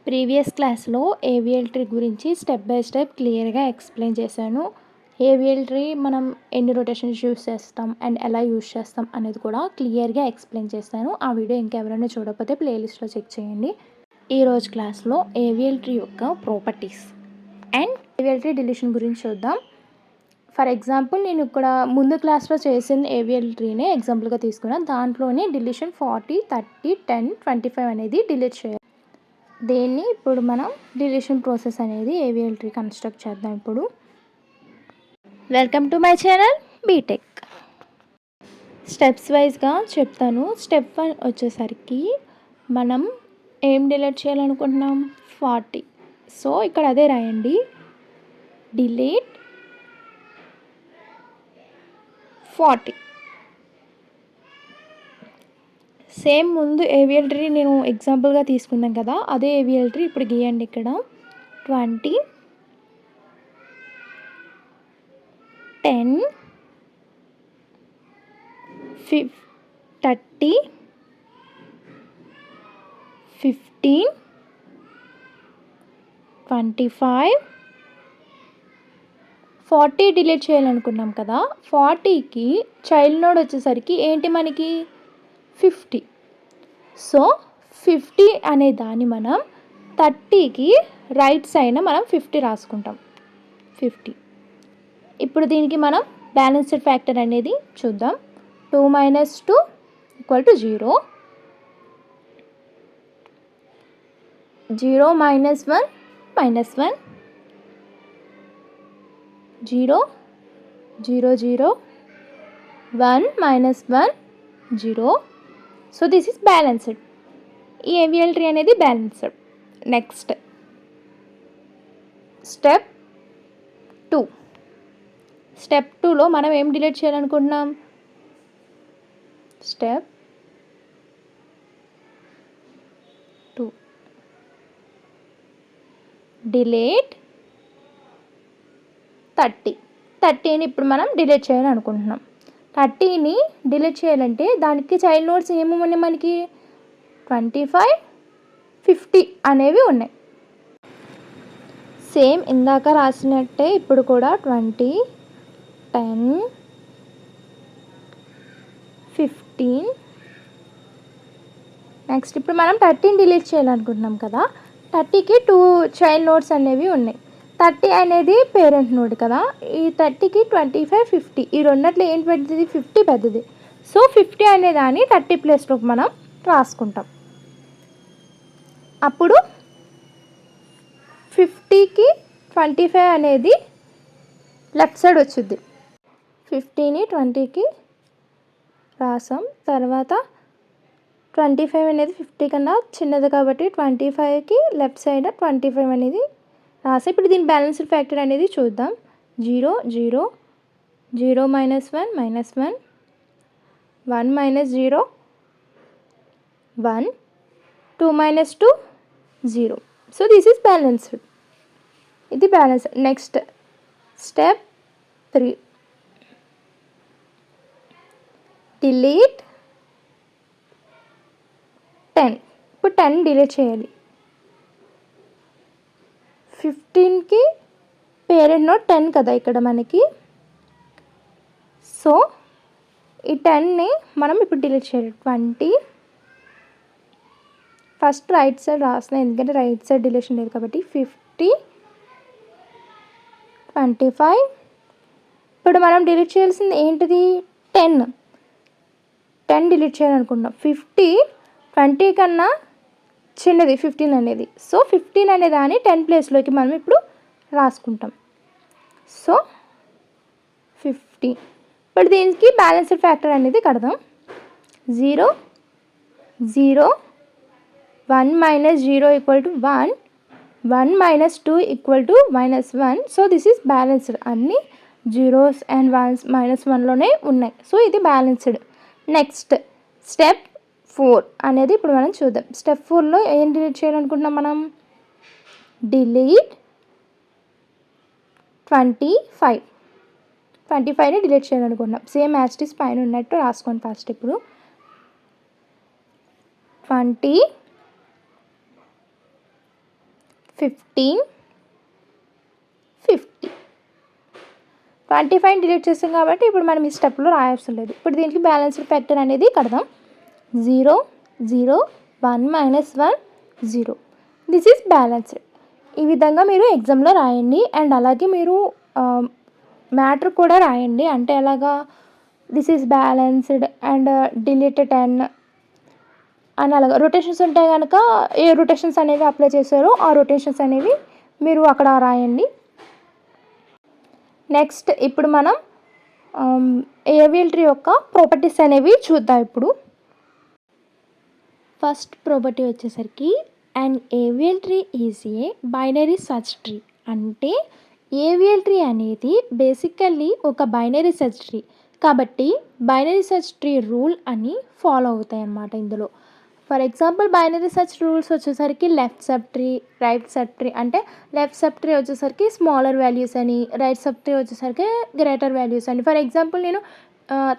Previous క్లాస్లో ఏవియల్ tree గురించి step by step క్లియర్గా ఎక్స్ప్లెయిన్ చేశాను. ఏవియల్ ట్రీ మనం ఎన్ని రొటేషన్స్ యూస్ చేస్తాం అండ్ ఎలా యూస్ చేస్తాం అనేది కూడా క్లియర్గా ఎక్స్ప్లెయిన్ చేశాను. ఆ వీడియో ఇంకెవరైనా చూడకపోతే ప్లేలిస్ట్లో చెక్ చేయండి. ఈరోజు క్లాస్లో ఏవియల్ ట్రీ యొక్క properties and AVL tree deletion గురించి చూద్దాం. ఫర్ ఎగ్జాంపుల్ నేను ఇక్కడ ముందు క్లాస్లో చేసిన ఏవియల్ ట్రీనే ఎగ్జాంపుల్గా తీసుకున్నాను. దాంట్లోనే డిలీషన్ 40, 30, 10, 25 అనేది డిలీట్ చేయాలి. దీన్ని ఇప్పుడు మనం డిలీషన్ ప్రాసెస్ అనేది ఏవియల్ ట్రీ కన్స్ట్రక్ట్ చేద్దాం. ఇప్పుడు welcome to my channel BTech. Steps వైజ్గా చెప్తాను. స్టెప్ 1 వచ్చేసరికి మనం ఏం డిలీట్ చేయాలనుకుంటున్నాం, 40. సో ఇక్కడ అదే రాయండి, డిలీట్ 40. సేమ్ ముందు ఏవియల్ ట్రీ నేను ఎగ్జాంపుల్గా తీసుకున్నాను కదా, అదే ఏవియల్ ట్రీ ఇప్పుడు గీయండి. ఇక్కడ 20, 10, 30, 15, 25, 40 డిలీట్ చేయాలనుకున్నాం కదా. 40కి చైల్డ్ నోడ్ వచ్చేసరికి ఏంటి మనకి 50. సో 50 అనే దాన్ని మనం 30కి రైట్ సైడ్ మనం 50 రాసుకుంటాం. 50. ఇప్పుడు దీనికి మనం బ్యాలెన్స్డ్ ఫ్యాక్టర్ అనేది చూద్దాం. 2 - 2 = 0. 0 - 1 -1. 0 0 0 1 - 1 0. So this is balanced. ఈ ఏవియల్ ట్రీ అనేది బ్యాలెన్స్డ్. Next step 2. స్టెప్ 2లో మనం ఏం డిలీట్ చేయాలనుకుంటున్నాం, స్టెప్ 2 డిలీట్ 30. 30ని ఇప్పుడు మనం డిలీట్ చేయాలనుకుంటున్నాం. 30ని డిలీట్ చేయాలంటే దానికి చైల్డ్ నోడ్స్ ఏమేమి మనకి 25, 50 అనేవి ఉన్నాయి. సేమ్ ఇందాక రాసినట్టే ఇప్పుడు కూడా 20, 10, 15. నెక్స్ట్ ఇప్పుడు మనం 30ని డిలీట్ చేయాలనుకుంటున్నాం కదా. 30కి 2 చైల్డ్ నోడ్స్ అనేవి ఉన్నాయి. 30 అనేది పేరెంట్ నోడ్ కదా. ఈ 30కి 25, 50 ఈ రెండిట్లో ఏంటి పెద్దది, 50 పెద్దది. సో 50 అనే దాన్ని 30 ప్లేస్లో మనం రాసుకుంటాం. అప్పుడు 50కి 25 అనేది లెఫ్ట్ సైడ్ వచ్చింది. 50ని 20కి రాసాం. తర్వాత 25 అనేది 50 కన్నా చిన్నది కాబట్టి 25కి లెఫ్ట్ సైడ్ 25 అనేది రాసి ఇప్పుడు దీని బ్యాలెన్స్డ్ ఫ్యాక్టర్ అనేది చూద్దాం. 0 0 0 - 1 -1 1 - 0 1 2 - 2 0. So this is balanced. ఇది బ్యాలెన్స్. Next step 3 delete 10. ఇప్పుడు 10 డిలీట్ చేయాలి. 15కి పేరెంట్ నోడ్ 10 కదా ఇక్కడ మనకి. సో ఈ 10ని మనం ఇప్పుడు డిలీట్ చేయాలి. 20 ఫస్ట్ రైట్ సైడ్ రాసిన, ఎందుకంటే రైట్ సైడ్ డిలీషన్ లేదు కాబట్టి. 50, 25. ఇప్పుడు మనం డిలీట్ చేయాల్సింది ఏంటిది, 10 డిలీట్ చేయాలనుకుంటున్నాం. 50 20 కన్నా చిన్నది 15 అనేది. సో 15 అనే దాన్ని 10 ప్లేస్లోకి మనం ఇప్పుడు రాసుకుంటాం. సో 50. ఇప్పుడు దీనికి బ్యాలెన్స్డ్ ఫ్యాక్టర్ అనేది కడదాం. 0 0 1 - 0 = 1 1 - 2 = -1. So this is balanced. అన్ని జీరోస్ అండ్ వన్స్ -1లోనే ఉన్నాయి. సో ఇది బ్యాలెన్స్డ్. నెక్స్ట్ స్టెప్ 4 అనేది ఇప్పుడు మనం చూద్దాం. స్టెప్ 4లో ఏం డిలీట్ చేయాలనుకుంటున్నాం మనం, డిలీట్ 25. 25ని డిలీట్ చేయాలనుకుంటున్నాం. సేమ్ యాజ్ ఇట్ ఈస్ పైన ఉన్నట్టు రాసుకోండి ఫస్ట్. ఇప్పుడు 20 15, 50. 25 డిలీట్ చేస్తాం కాబట్టి ఇప్పుడు మనం ఈ స్టెప్లో రాయవసరం లేదు. ఇప్పుడు దీనికి బ్యాలెన్స్డ్ ఫ్యాక్టర్ అనేది కడదాం. 0, 0, 1 - 1, 0. This is balanced. ఈ విధంగా మీరు ఎగ్జామ్లో రాయండి. అండ్ అలాగే మీరు మ్యాటర్ కూడా రాయండి. అంటే ఎలాగా, this is balanced and delete 10 అని అలాగా రొటేషన్స్ ఉంటాయి కనుక ఏ రొటేషన్స్ అనేవి అప్లై చేశారో ఆ రొటేషన్స్ అనేవి మీరు అక్కడ రాయండి. నెక్స్ట్ ఇప్పుడు మనం ఏవియల్ ట్రీ యొక్క ప్రాపర్టీస్ అనేవి చూద్దాం. ఇప్పుడు ఫస్ట్ ప్రాపర్టీ వచ్చేసరికి and AVL tree is a binary search tree. అంటే ఏవియల్ ట్రీ అనేది బేసికల్లీ ఒక బైనరీ సర్చ్ ట్రీ కాబట్టి బైనరీ సర్చ్ ట్రీ రూల్ అని ఫాలో అవుతాయి అన్నమాట. ఇందులో for example binary search rules వచ్చేసరికి left subtree, right subtree. అంటే లెఫ్ట్ సబ్ ట్రీ వచ్చేసరికి స్మాలర్ వాల్యూస్ అని, రైట్ సబ్ ట్రీ వచ్చేసరికి గ్రేటర్ వాల్యూస్ అని. ఫర్ ఎగ్జాంపుల్ నేను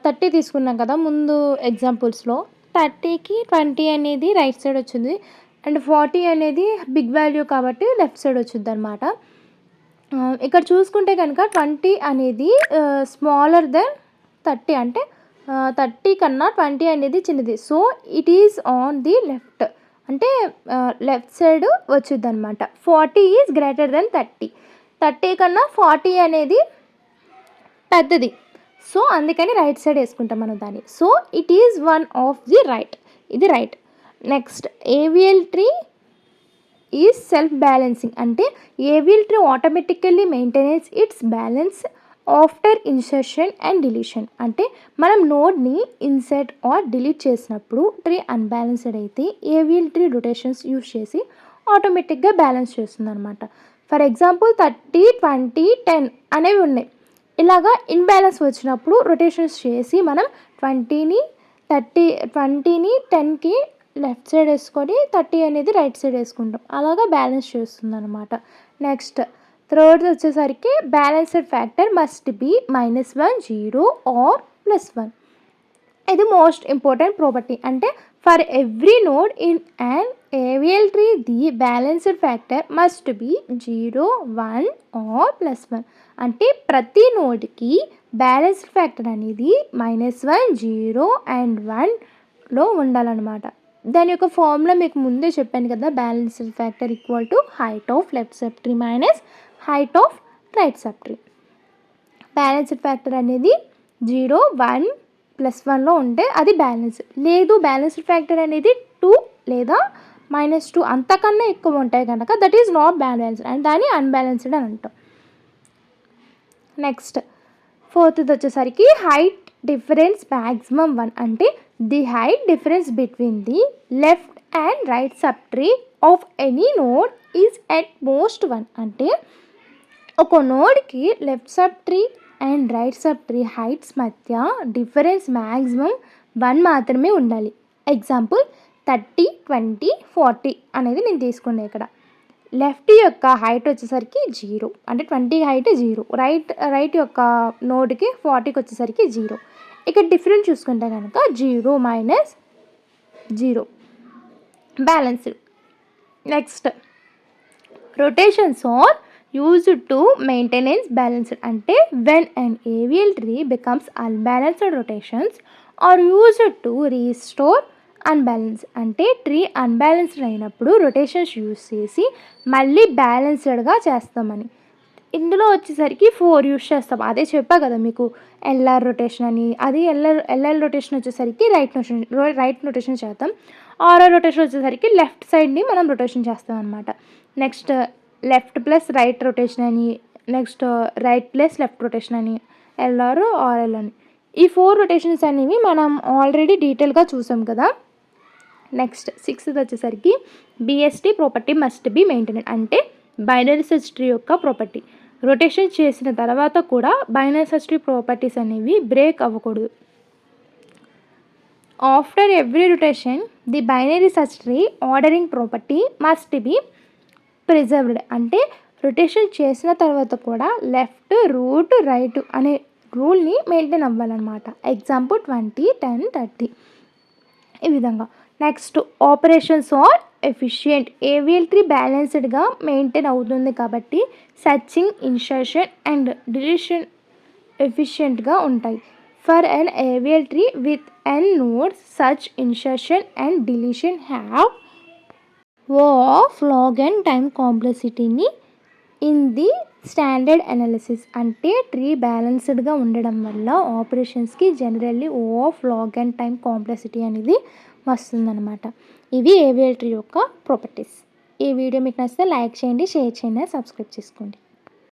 30 తీసుకున్నాను కదా ముందు ఎగ్జాంపుల్స్లో. 30కి 20 అనేది రైట్ సైడ్ వచ్చింది అండ్ 40 అనేది బిగ్ వాల్యూ కాబట్టి లెఫ్ట్ సైడ్ వచ్చింది అనమాట. ఇక్కడ చూసుకుంటే కనుక 20 అనేది స్మాలర్ దెన్ 30. అంటే 30 కన్నా 20 అనేది చిన్నది. So it is on the left, అంటే లెఫ్ట్ సైడ్ వచ్చింది అనమాట. 40 ఈజ్ గ్రేటర్ దెన్ 30. 30 కన్నా 40 అనేది పెద్దది. సో అందుకని రైట్ సైడ్ వేసుకుంటాం మనం దాన్ని. So it is one of the right, ఇది right. Next AVL tree is self balancing. అంటే AVL tree automatically maintains its balance after insertion and deletion. అంటే మనం నోడ్ని ఇన్సర్ట్ ఆర్ డిలీట్ చేసినప్పుడు ట్రీ అన్బ్యాలెన్స్డ్ అయితే ఏవియల్ ట్రీ రొటేషన్స్ యూజ్ చేసి ఆటోమేటిక్గా balance చేస్తుంది అనమాట. ఫర్ ఎగ్జాంపుల్ 30, 20, 10 అనేవి ఉన్నాయి. ఇలాగా ఇన్బ్యాలెన్స్ వచ్చినప్పుడు రొటేషన్స్ చేసి మనం 20ని 10కి లెఫ్ట్ సైడ్ వేసుకొని 30 అనేది రైట్ సైడ్ వేసుకుంటాం. అలాగా బ్యాలెన్స్ చేస్తుంది అనమాట. నెక్స్ట్ థర్డ్ వచ్చేసరికి balanced factor must be -1, 0 or +1. ఇది మోస్ట్ ఇంపార్టెంట్ ప్రాపర్టీ. అంటే for every node in an AVL tree the balanced factor must be 0, 1 or +1. అంటే ప్రతి నోడ్కి బ్యాలెన్స్డ్ ఫ్యాక్టర్ అనేది -1, 0 అండ్ 1లో ఉండాలన్నమాట. దాని యొక్క ఫార్ములా మీకు ముందే చెప్పాను కదా, balanced factor equal to height of left sub tree minus height of right sub tree. Balanced factor అనేది 0, 1, +1లో ఉంటే అది బ్యాలెన్స్. లేదు బ్యాలెన్స్డ్ ఫ్యాక్టర్ అనేది 2 లేదా -2 అంతకన్నా ఎక్కువ ఉంటాయి కనుక that is not balanced and దాన్ని అన్బ్యాలెన్స్డ్ అని అంటాం. నెక్స్ట్ ఫోర్త్ది వచ్చేసరికి హైట్ డిఫరెన్స్ మ్యాక్సిమం 1. అంటే the height difference between the left and right sub tree of any node is at most 1. అంటే ఒక నోడ్కి left sub tree and right sub tree heights మధ్య difference maximum 1 మాత్రమే ఉండాలి. ఎగ్జాంపుల్ 30, 20, 40 అనేది నేను తీసుకున్నాను. ఇక్కడ లెఫ్ట్ యొక్క హైట్ వచ్చేసరికి 0, అంటే 20 హైట్ 0, రైట్ యొక్క నోడ్కి 40కి వచ్చేసరికి 0. ఇక్కడ డిఫరెన్స్ చూసుకుంటే కనుక 0 - 0 balanced. Next rotations are used to maintenance balanced. అంటే when an avial tree becomes unbalanced, rotations are used to restore unbalanced. అంటే ట్రీ అన్బ్యాలెన్స్డ్ అయినప్పుడు రొటేషన్స్ యూజ్ చేసి మళ్ళీ బ్యాలెన్స్డ్గా చేస్తామని. ఇందులో వచ్చేసరికి 4 యూజ్ చేస్తాం. అదే చెప్పా కదా మీకు, ఎల్ఆర్ రొటేషన్ అని. అది ఎల్ఎల్ రొటేషన్ వచ్చేసరికి రైట్ రొటేషన్ చేస్తాం. ఆర్ఆర్ రొటేషన్ వచ్చేసరికి లెఫ్ట్ సైడ్ని మనం రొటేషన్ చేస్తాం అనమాట. Next left plus right rotation అని, next right plus left rotation అని, ఎల్ఆర్ ఆర్ఎల్ అని. ఈ 4 రొటేషన్స్ అనేవి మనం ఆల్రెడీ డీటెయిల్గా చూసాం కదా. నెక్స్ట్ 6th వచ్చేసరికి BST property must be maintain. అంటే బైనరీ సర్చ్ ట్రీ యొక్క ప్రాపర్టీ. రొటేషన్ చేసిన తర్వాత కూడా బైనరీ సర్చ్ ట్రీ ప్రాపర్టీస్ అనేవి బ్రేక్ అవ్వకూడదు. After every rotation the binary search tree ordering property must be preserved. అంటే రొటేషన్ చేసిన తర్వాత కూడా లెఫ్ట్, రూట్, రైట్ అనే రూల్ని మెయింటైన్ అవ్వాలన్నమాట. ఎగ్జాంపుల్ 20, 10, 30 ఈ విధంగా. Next operations are efficient. AVL tree బ్యాలెన్స్డ్గా మెయింటైన్ అవుతుంది కాబట్టి సర్చింగ్, ఇన్సర్షన్ అండ్ డిలీషన్ ఎఫిషియెంట్గా ఉంటాయి. For an AVL tree with n nodes, search, insertion and deletion have O of log n time complexity in the standard analysis. అంటే tree బ్యాలెన్స్డ్గా ఉండడం వల్ల ఆపరేషన్స్కి generally O of log n time complexity అనేది వస్తుందన్నమాట. ఇవి ఏవిఎల్ ట్రీ యొక్క properties. ఈ వీడియో మీకు నచ్చితే లైక్ చేయండి, షేర్ చేయండి, సబ్స్క్రైబ్ చేసుకోండి.